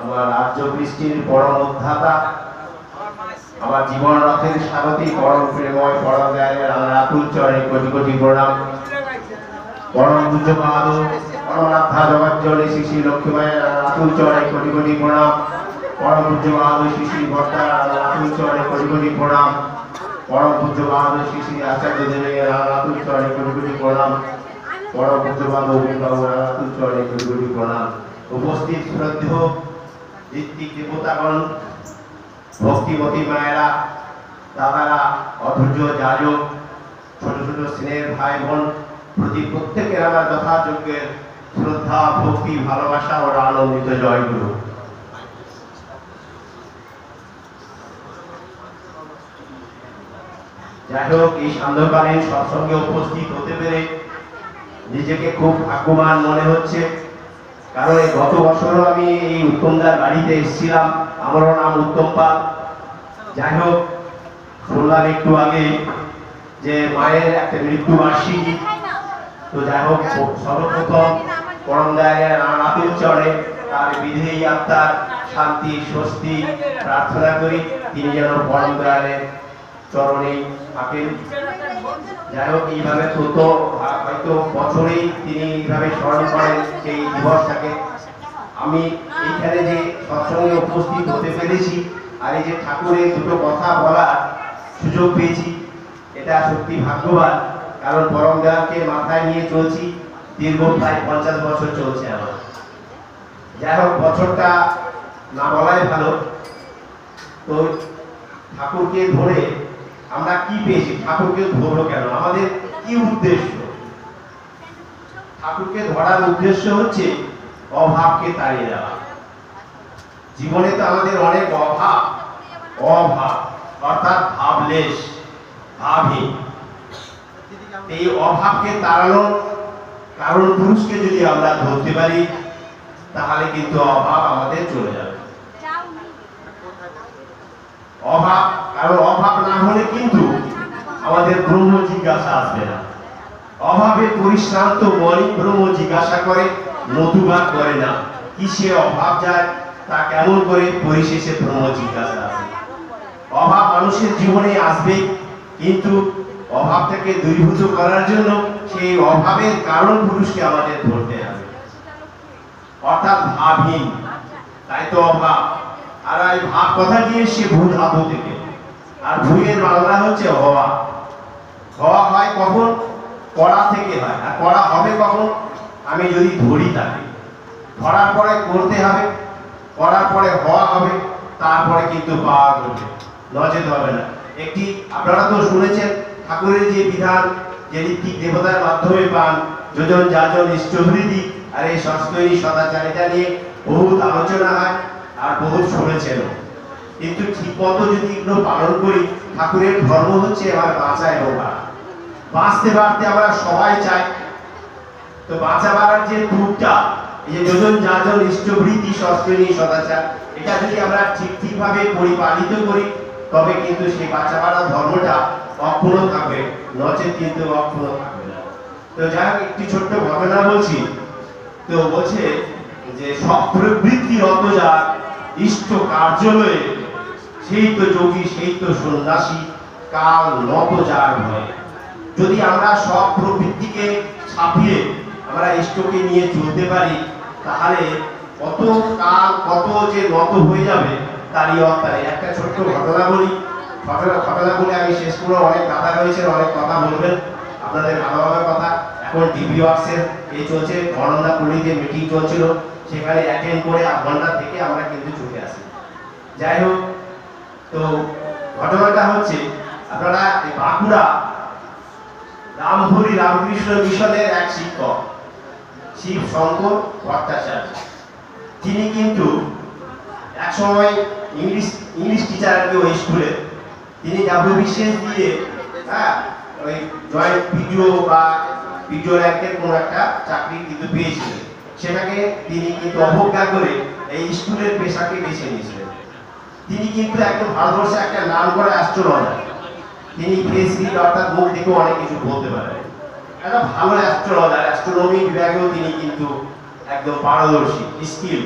আমার রাজ্য বৃষ্টির পরম উদ্ধাতা, আমার জীবন রথের সারথি, পরম প্রেময় পরম দয়ালের আতুল চরণে কোটি কোটি প্রণাম। পরম পূজ্যপাদ পরমারাধ্যা জগজ্জননী শ্রী শ্রী লক্ষ্মীমায়ের আতুল চরণে কোটি কোটি প্রণাম। পরম পূজ্যপাদ শ্রী শ্রী ভট্টার আতুল চরণে কোটি কোটি প্রণাম। পরম পূজ্যপাদ শ্রী শ্রী আচার্য দেবের আতুল চরণে কোটি কোটি প্রণাম। পরম পূজ্যপাদ অভিভাবক আতুল চরণে কোটি কোটি প্রণাম। উপস্থিত শ্রদ্ধেয় ঋত্বিক দেবতাগণ, ভক্তিমতী মায়েরা, দাদারা, অধৈর্য যাজক, ছোট ছোট স্নেহের ভাই বোন, প্রতি প্রত্যেকের আমার যথাযোগ্যের শ্রদ্ধা, ভক্তি, ভালোবাসা ও আনন্দিত জয়গুরু। যাই হোক, এই সান্ধ্যকালীন সৎসঙ্গে উপস্থিত হতে পেরে নিজেকে খুব ভাগ্যবান মনে হচ্ছে। কারণ গত বছরও আমি এই উত্তমদার বাড়িতে এসেছিলাম, আমারও নাম উত্তম পাল। যাই হোক, শুনলাম একটু আগে যে মায়ের একটা মৃত্যু বার্ষিকী। তো যাই হোক, সর্বপ্রথম পরম দয়ালের আতুল চরণে তার বিধেয়ী আত্মার শান্তি স্বস্তি প্রার্থনা করি, তিনি যেন পরম দয়ালের চরণে থাকেন। যাই হোক, এইভাবে হয়তো বছরেই তিনি এইভাবে স্মরণ করেন সেই দিবসটাকে। আমি এইখানে যে সৎসঙ্গে উপস্থিত হতে পেরেছি আর এই যে ঠাকুরের দুটো কথা বলার সুযোগ পেয়েছি, এটা সত্যি ভাগ্যবান। কারণ পরম দয়ালকে মাথায় নিয়ে চলছি, দীর্ঘ প্রায় 50 বছর চলছে আমার। যাই হোক, বছরটা না বলাই ভালো। তো ঠাকুরকে ধরে আমরা কি পেয়েছি, ঠাকুরকে ধরবো কেন, আমাদের কি উদ্দেশ্য? ঠাকুরকে ধরার উদ্দেশ্য হচ্ছে অভাবকে তাড়িয়ে দেওয়া। জীবনে তো আমাদের অনেক অভাব অর্থাৎ ভাবলেশ, ভাবহীন। এই অভাবকে তাড়ানোর কারণ পুরুষকে যদি আমরা ধরতে পারি, তাহলে কিন্তু অভাব আমাদের চলে যাবে। কারণ অভাব না হলে কিন্তু আমাদের ব্রহ্ম জিজ্ঞাসা আসবে না। অভাবে পরিশ্রান্ত মনই ব্রহ্ম জিজ্ঞাসা করে, নতুবা করে না। কিসে অভাব যায়, তা কেমন করে পরিশেষে ব্রহ্ম জিজ্ঞাসা আসে। অভাব মানুষের জীবনে আসবে, কিন্তু অভাবটাকে দূরীভূত করার জন্য সেই অভাবের কারণ পুরুষকে আমাদের ধরতে হবে, অর্থাৎ ভাবহীন। তাই তো অভাব। আর এই ভাব কথা দিয়ে সে ভূ ধাতু থেকে, আর ভূয়ের বাংলা হচ্ছে হওয়া। হওয়া হয় কখন? করা থেকে হয়। আর করা হবে কখন? আমি যদি ধরি তাকে। ধরার পরে করতে হবে, করার পরে হওয়া হবে, তারপরে কিন্তু পাওয়া করবে, নচেত হবে না। একটি আপনারা তো শুনেছেন ঠাকুরের যে বিধান, যে ঋত্বিক দেবতার মাধ্যমে পান, যোজন যাজন ইষ্টহৃদি, আর এই সস্তৈরী সদাচারিতা নিয়ে বহুত আলোচনা হয় আর বহুত শুনেছেন। কিন্তু ঠিক মতো যদি এগুলো পালন করি, ঠাকুরের ধর্ম হচ্ছে আমার বাঁচা এবং বাড়া। বাঁচতে বাড়তে আমরা সবাই চাই, তো বাঁচা বাড়ার যে টুকটা, এই যে যোজন যাজন ইষ্টভৃতি সস্তৈরী সদাচার, এটা যদি আমরা ঠিকভাবে পরিপালিত করি, তবে কিন্তু সেই বাঁচা বাড়া ধর্মটা অক্ষুণ্ণ থাকবে, নচেত কিন্তু অক্ষুণ্ণ থাকবে না। তো যাই হোক, একটি ছোট্ট ঘটনা বলছি। তো বলছে যে সব প্রবৃত্তি রত যার ইষ্ট কার্যালয়ে, সেই তো যোগী, সেই তো সন্ন্যাসী, কাল নত যার ভয়ে। যদি আমরা সব প্রবৃত্তিকে ছাপিয়ে আমরা ইষ্টকে নিয়ে চলতে পারি, তাহলে কত কাল কত যে নত হয়ে যাবে তারই অর্থাৎ। একটা ছোট্ট ঘটনা বলি, ঘটনা বলে আমি শেষ করবো। অনেক দাদা রয়েছেন, অনেক কথা বলবেন, আপনাদের ভালোভাবে কথা। এখন টিভি ওয়ার্কসের এই চলছে, অনন্দা পল্লীতে মিটিং চলছিল, সেখানে অ্যাটেন্ড করে 1 ঘন্টা থেকে আমরা কিন্তু ছুটে আসি। যাই হোক, তো ঘটনাটা হচ্ছে, আপনারা বাঁকুড়া রামহরি রামকৃষ্ণ মিশনের এক শিক্ষক শিব শঙ্কর ভট্টাচার্য, তিনি কিন্তু এক সময় ইংলিশ টিচার আর কি ওই স্কুলে। তিনি WBCS দিয়ে ওই জয়েন্ট পিডিও বা পিডিও র্যাঙ্কের কোনো একটা চাকরি কিন্তু পেয়েছিলেন। সেটাকে তিনি কিন্তু অবজ্ঞা করে এই স্কুলের পেশাকে বেছে নিয়েছিলেন। তিনি কিন্তু একদম ভারতবর্ষে একটা নাম করা অ্যাস্ট্রোলজার। তিনি ফেস রিড অর্থাৎ মুখ দেখেও অনেক কিছু বলতে পারেন। একটা ভালো অ্যাস্ট্রোলজার, অ্যাস্ট্রোনমি বিভাগেও তিনি কিন্তু একদম পারদর্শী স্কিল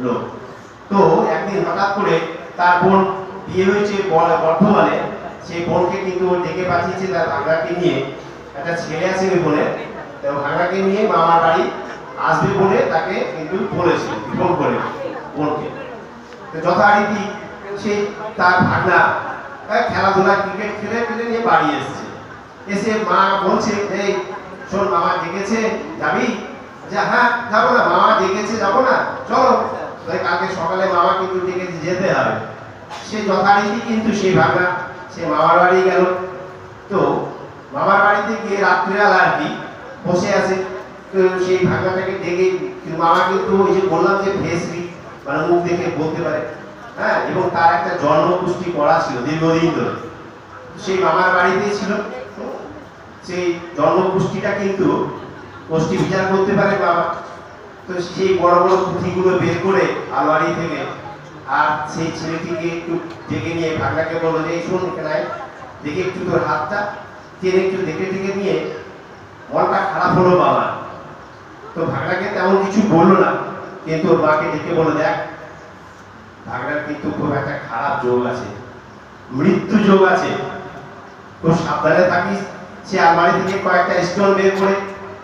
লোক। তো একদিন হঠাৎ করে তার বোন বিয়ে হয়েছে বর্ধমানে, সেই বোনকে কিন্তু ডেকে পাঠিয়েছে তার ভাগনাকে নিয়ে। একটা ছেলে আছে ওই বোনের, তো ভাগনাকে নিয়ে মামার বাড়ি আসবে বলে তাকে কিন্তু বলেছে, ফোন করে বোনকে। তো যথারীতি সে তার ভাগনা খেলাধুলা ক্রিকেট খেলে খেলে নিয়ে বাড়ি এসছে। এসে মা বলছে, এই শোন মামা ডেকেছে, যাবি? যে হ্যাঁ যাবো না, মামা ডেকেছে যাবো না, চলো। কালকে সকালে মামা কিন্তু ডেকেছে, যেতে হবে। সে যথারীতি কিন্তু সেই ভাগনা সে মামার বাড়ি গেল। তো মামার বাড়িতে গিয়ে রাত্রিবেলা আর কি বসে আছে, তো সেই ভাগনাটাকে ডেকে, মামা কিন্তু ওই যে বললাম যে ফেসবি মানে মুখ দেখে বলতে পারে, হ্যাঁ, এবং তার একটা জন্ম পুষ্টি করা ছিল দীর্ঘদিন ধরে, সেই মামার বাড়িতেই ছিল। সেই জন্ম পুষ্টিটা কিন্তু পুষ্টি বিচার করতে পারে বাবা। তো সেই বড় বড় পুঁথিগুলো বের করে আলমারি থেকে, আর সেই ছেলেটিকে একটু ডেকে নিয়ে ভাগনাকে বললো যে শোন এখানে দেখে একটু তোর হাতটা টেনে একটু দেখে টেকে নিয়ে, মনটা খারাপ হলো বাবা। তো ভাগনাকে তেমন কিছু বললো না, কিন্তু ওর মাকে ডেকে বলে, দেখ ভাগনার কিন্তু খুব একটা খারাপ যোগ আছে, মৃত্যু যোগ আছে, তো সাবধানে থাকিস। সে আলমারি থেকে কয়েকটা স্টোন বের করে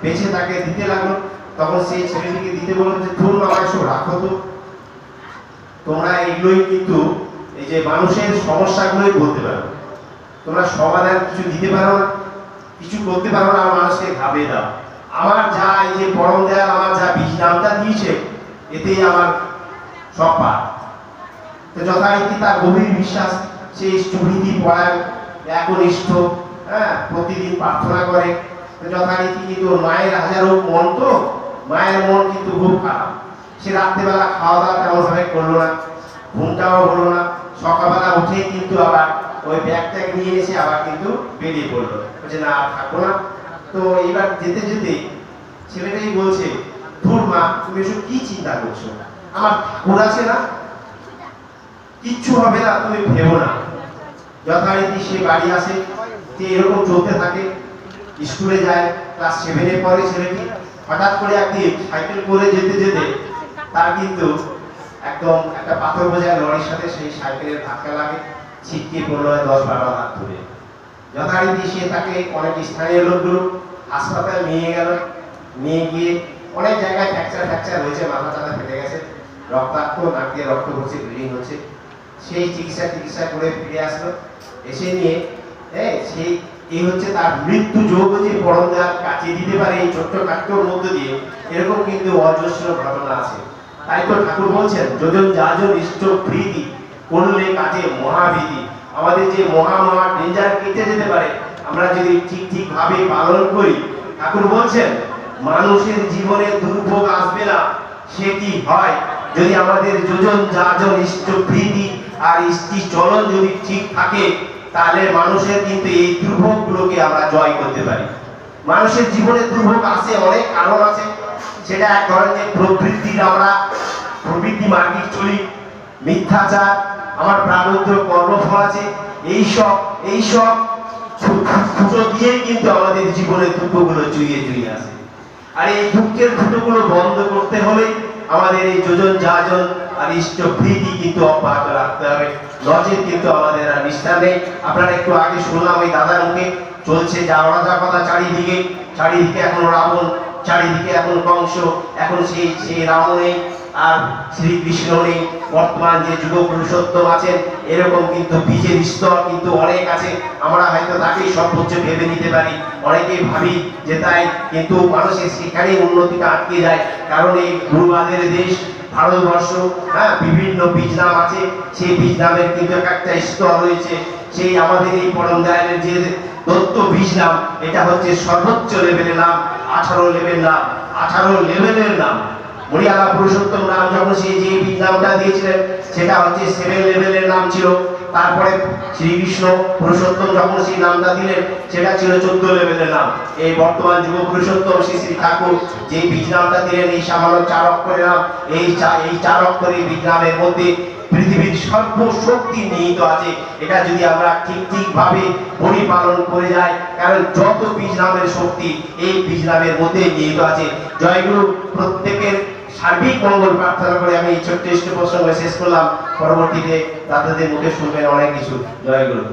বেছে তাকে দিতে লাগলো। তখন সেই ছেলেটিকে দিতে বললো যে ধরুন আমার এসব রাখো তো, তোমরা এগুলোই কিন্তু এই যে মানুষের সমস্যাগুলোই বলতে পারো, তোমরা সমাধান কিছু দিতে পারো না, কিছু করতে পারো না, মানুষকে ঘাবিয়ে দাও। আমার যা এই যে পরম দয়াল আমার যা বীজ নামটা দিয়েছে, এতেই আমার সব পার। তো যথারীতি তার গভীর বিশ্বাস, সে ইষ্টভীতি পড়ায় একনিষ্ঠ, হ্যাঁ, প্রতিদিন প্রার্থনা করে। তো যথারীতি কিন্তু মায়ের হাজারো মন, তো মায়ের মন কিন্তু খুব খারাপ। সে রাত্রেবেলা খাওয়া দাওয়া তেমন ভাবে করলো না, ঘুমটাও হলো না। সকালবেলা উঠে কিন্তু আবার ওই ব্যাগটা নিয়ে এসে আবার কিন্তু বেরিয়ে পড়লো, বলছে না আর থাকবো না। তো এবার যেতে যেতে ছেলেটাই বলছে, ধুর মা তুমি এসব কি চিন্তা করছো, আমার ঠাকুর আছে না, কিচ্ছু হবে না, তুমি ভেবো না। যথারীতি সে বাড়ি আসে, যে এরকম চলতে থাকে। স্কুলে যায়, ক্লাস 7-এ পড়ে ছেলেটি। হঠাৎ করে একদিন সাইকেল করে যেতে যেতে তার কিন্তু একদম একটা পাথর বোঝায় লরির সাথে সেই সাইকেলের ধাক্কা লাগে, ছিটকে পড়লো 10-12 হাত ধরে। যথারীতি সে তাকে অনেক স্থানীয় লোকগুলো হাসপাতালে নিয়ে গেল। নিয়ে গিয়ে অনেক জায়গায় ফ্র্যাকচার হয়েছে, মাথা টাথা ফেটে গেছে, রক্তাক্ত, নাক দিয়ে রক্ত পড়ছে, ব্লিডিং হচ্ছে। সেই চিকিৎসা করে ফিরে আসলো। এসে নিয়ে সেই এই হচ্ছে তার মৃত্যু যোগ যে পরম দয়াল কাটিয়ে দিতে পারে এই ছোট্ট কাট্যর মধ্য দিয়ে, এরকম কিন্তু অজস্র ঘটনা আছে। তাই তো ঠাকুর বলছেন, যোজন যাজন ইষ্ট প্রীতি করলে কাটে মহাভীতি। আমাদের যে মহা ডেঞ্জার কেটে যেতে পারে আমরা যদি ঠিক ভাবে পালন করি। ঠাকুর বলছেন, মানুষের জীবনে দুর্ভোগ আসবে না, সে কি হয় যদি আমাদের যোজন যাজন ইষ্ট প্রীতি আর ইষ্টি চলন যদি ঠিক থাকে, তাহলে মানুষের কিন্তু এই দুর্ভোগগুলোকে আমরা জয় করতে পারি। মানুষের জীবনে দুর্ভোগ আসে, অনেক কারণ আছে। সেটা এক ধরনের প্রবৃত্তির, আমরা প্রবৃত্তি মার্গিক চলি, মিথ্যাচার, আমার প্রারব্ধ কর্মফল আছে, এইসব ফুটো দিয়েই কিন্তু আমাদের জীবনের দুঃখগুলো চুইয়ে আসে। আর এই দুঃখের ফুটোগুলো বন্ধ করতে হলে আমাদের এই যোজন যাজন আর ইষ্ট প্রীতি কিন্তু অব্যাহত রাখতে হবে, নচেত কিন্তু আমাদের আর নিষ্ঠা নেই। আপনারা একটু আগে শুনলাম ওই দাদার মুখে, চলছে যাওয়া কথা চারিদিকে এখন রাবণ, চারিদিকে এখন কংস, এখন সেই রাম নেই আর শ্রীকৃষ্ণ নেই। বর্তমান যে যুগ পুরুষোত্তম আছেন, এরকম কিন্তু বীজের স্তর কিন্তু অনেক আছে। আমরা হয়তো তাকেই সর্বোচ্চ ভেবে নিতে পারি, অনেকেই ভাবি যে তাই, কিন্তু মানুষের সেখানেই উন্নতিটা আটকে যায়। কারণ এই গুরুবাদের দেশ ভারতবর্ষ, হ্যাঁ, বিভিন্ন বীজ নাম আছে, সেই বীজ নামের কিন্তু একটা স্তর রয়েছে। সেই আমাদের এই পরম দয়ালের যে দত্ত বীজ নাম, এটা হচ্ছে সর্বোচ্চ লেভেলের নাম, 18 লেভেলের নাম। মরিয়ালা পুরুষোত্তম নাম যখন সেই যে বীজ নামটা দিয়েছিলেন, সেটা হচ্ছে 7 লেভেলের নাম ছিল। তারপরে শ্রীকৃষ্ণ পুরুষোত্তম যখন সেই নামটা দিলেন, সেটা ছিল 14 লেভেলের নাম। এই বর্তমান যুগ পুরুষোত্তম শ্রী ঠাকুর যে বীজ নামটা দিলেন, এই সামান্য 4 অক্ষরের নাম, এই 4 অক্ষরের বীজ নামের মধ্যে পৃথিবীর সর্বশক্তি নিহিত আছে। এটা যদি আমরা ঠিক ভাবে পরিপালন করে যাই, কারণ যত বীজ নামের শক্তি এই বীজ নামের মধ্যে নিহিত আছে। জয়গুরু প্রত্যেকের সার্বিক মঙ্গল প্রার্থনা করে আমি এই ছোট্ট প্রসঙ্গ শেষ করলাম। পরবর্তীতে দাদাদের মুখে শুনবেন অনেক কিছু। জয় গুরু।